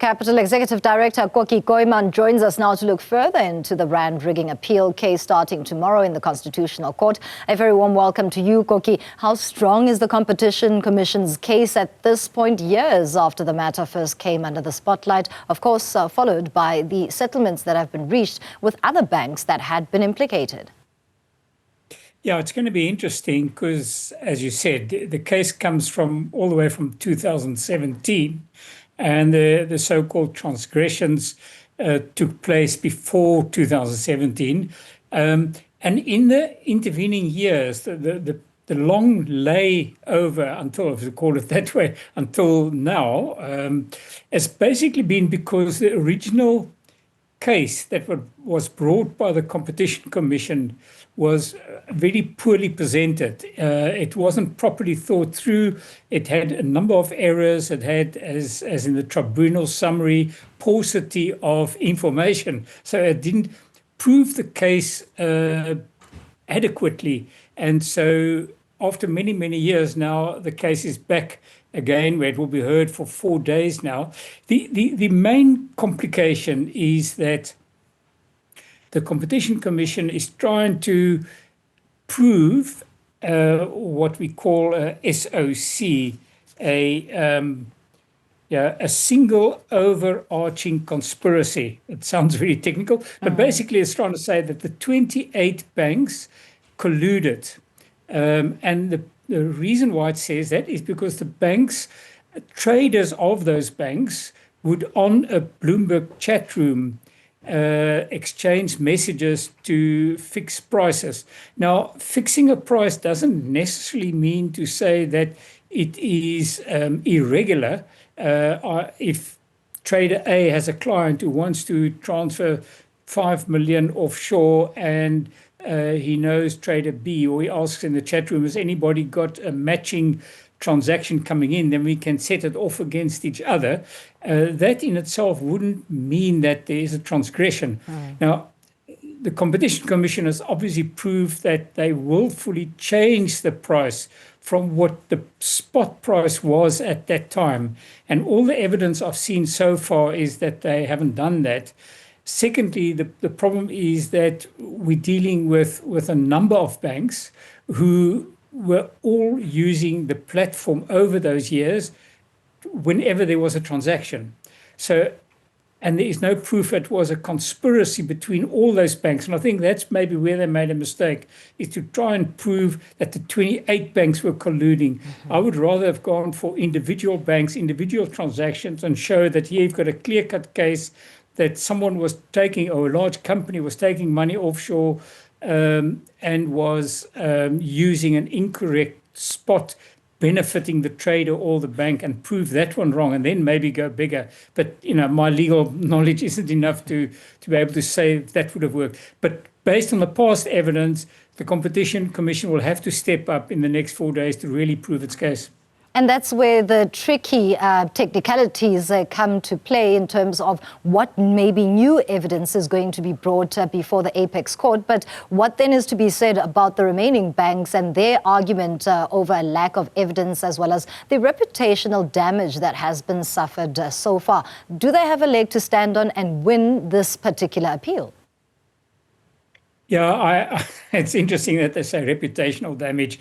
Capital Executive Director Kokkie Kooyman joins us now to look further into the rand rigging appeal case starting tomorrow in the Constitutional Court. A very warm welcome to you, Kokkie. How strong is the Competition Commission's case at this point, years after the matter first came under the spotlight, of course, followed by the settlements that have been reached with other banks that had been implicated? Yeah, it's going to be interesting because, as you said, the case comes from all the way from 2017. And the so-called transgressions took place before 2017. And in the intervening years, the long layover until, if you call it that way, until now, has basically been because the original case that was brought by the Competition Commission was very poorly presented. It wasn't properly thought through. It had a number of errors. It had, as in the tribunal summary, paucity of information. So it didn't prove the case adequately. And so after many, many years now, the case is back again, where it will be heard for 4 days now. The main complication is that the Competition Commission is trying to prove what we call a SOC, a single overarching conspiracy. It sounds very technical, but basically it's trying to say that the 28 banks colluded. And the reason why it says that is because the banks, traders of those banks, would on a Bloomberg chat room exchange messages to fix prices. Now, fixing a price doesn't necessarily mean to say that it is irregular. If trader A has a client who wants to transfer 5 million offshore and he knows trader B, or he asks in the chat room, has anybody got a matching transaction coming in, then we can set it off against each other. That in itself wouldn't mean that there is a transgression. Now, the Competition Commission has obviously proved that they willfully changed the price from what the spot price was at that time. And all the evidence I've seen so far is that they haven't done that. Secondly, the problem is that we're dealing with a number of banks who were all using the platform over those years whenever there was a transaction. So, and there is no proof it was a conspiracy between all those banks. And I think that's maybe where they made a mistake, is to try and prove that the 28 banks were colluding. I would rather have gone for individual banks, individual transactions, and show that here you've got a clear-cut case that someone was taking, or a large company was taking money offshore and was using an incorrect spot, benefiting the trader or the bank, and prove that one wrong, and then maybe go bigger. But, you know, my legal knowledge isn't enough to be able to say that would have worked. But based on the past evidence, the Competition Commission will have to step up in the next 4 days to really prove its case. And that's where the tricky technicalities come to play in terms of what maybe new evidence is going to be brought before the Apex Court. But what then is to be said about the remaining banks and their argument over a lack of evidence, as well as the reputational damage that has been suffered so far? Do they have a leg to stand on and win this particular appeal? Yeah, it's interesting that they say reputational damage.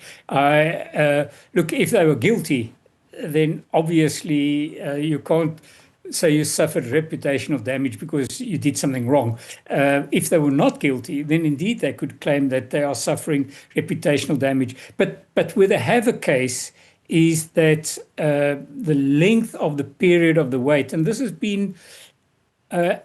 Look, if they were guilty, then obviously you can't say you suffered reputational damage because you did something wrong. If they were not guilty, then indeed they could claim that they are suffering reputational damage. But where they have a case is that the length of the period of the wait, and this has been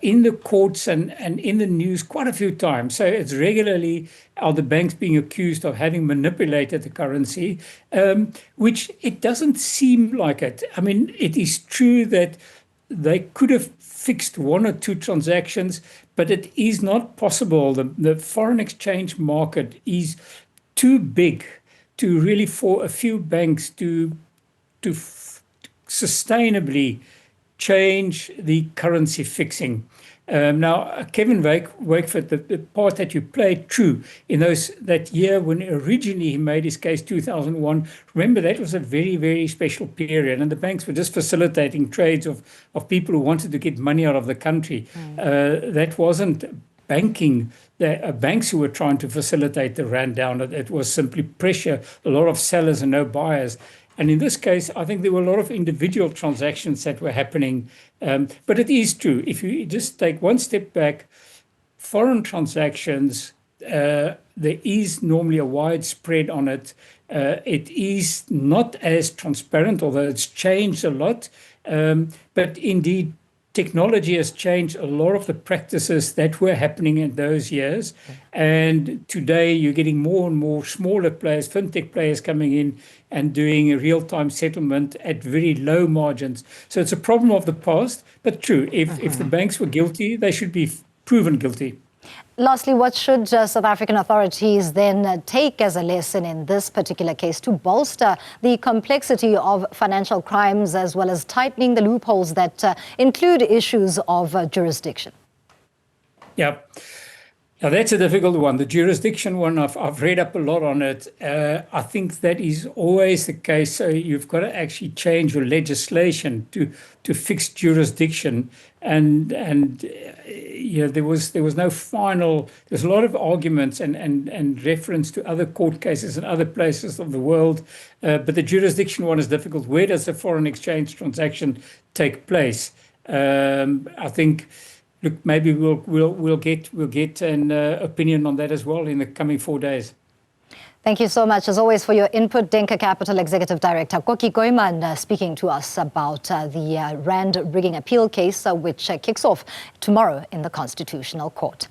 in the courts and in the news quite a few times. So it's regularly are the banks being accused of having manipulated the currency, which it doesn't seem like it. I mean, it is true that they could have fixed 1 or 2 transactions, but it is not possible. The foreign exchange market is too big to really, for a few banks to sustainably change the currency fixing. Now, Kevin Wakeford, the part that you played, true, in that year when originally he made his case, 2001, remember that was a very, very special period, and the banks were just facilitating trades of people who wanted to get money out of the country. That wasn't banking, banks who were trying to facilitate the rand down. It was simply pressure, a lot of sellers and no buyers. And in this case, I think there were a lot of individual transactions that were happening. But it is true. If you just take one step back, foreign transactions, there is normally a wide spread on it. It is not as transparent, although it's changed a lot. But indeed, technology has changed a lot of the practices that were happening in those years. And today you're getting more and more smaller players, fintech players coming in and doing a real-time settlement at very low margins. So it's a problem of the past, but true. If the banks were guilty, they should be proven guilty. Lastly, what should South African authorities then take as a lesson in this particular case to bolster the complexity of financial crimes as well as tightening the loopholes that include issues of jurisdiction? Yeah. Now, that's a difficult one. The jurisdiction one, I've read up a lot on it. I think that is always the case. So you've got to actually change your legislation to fix jurisdiction. And there was no final. There's a lot of arguments and reference to other court cases in other places of the world. But the jurisdiction one is difficult. Where does the foreign exchange transaction take place? I think. Look, maybe we'll get an opinion on that as well in the coming 4 days. Thank you so much, as always, for your input. Denker Capital Executive Director Kokkie Kooyman speaking to us about the Rand rigging appeal case, which kicks off tomorrow in the Constitutional Court.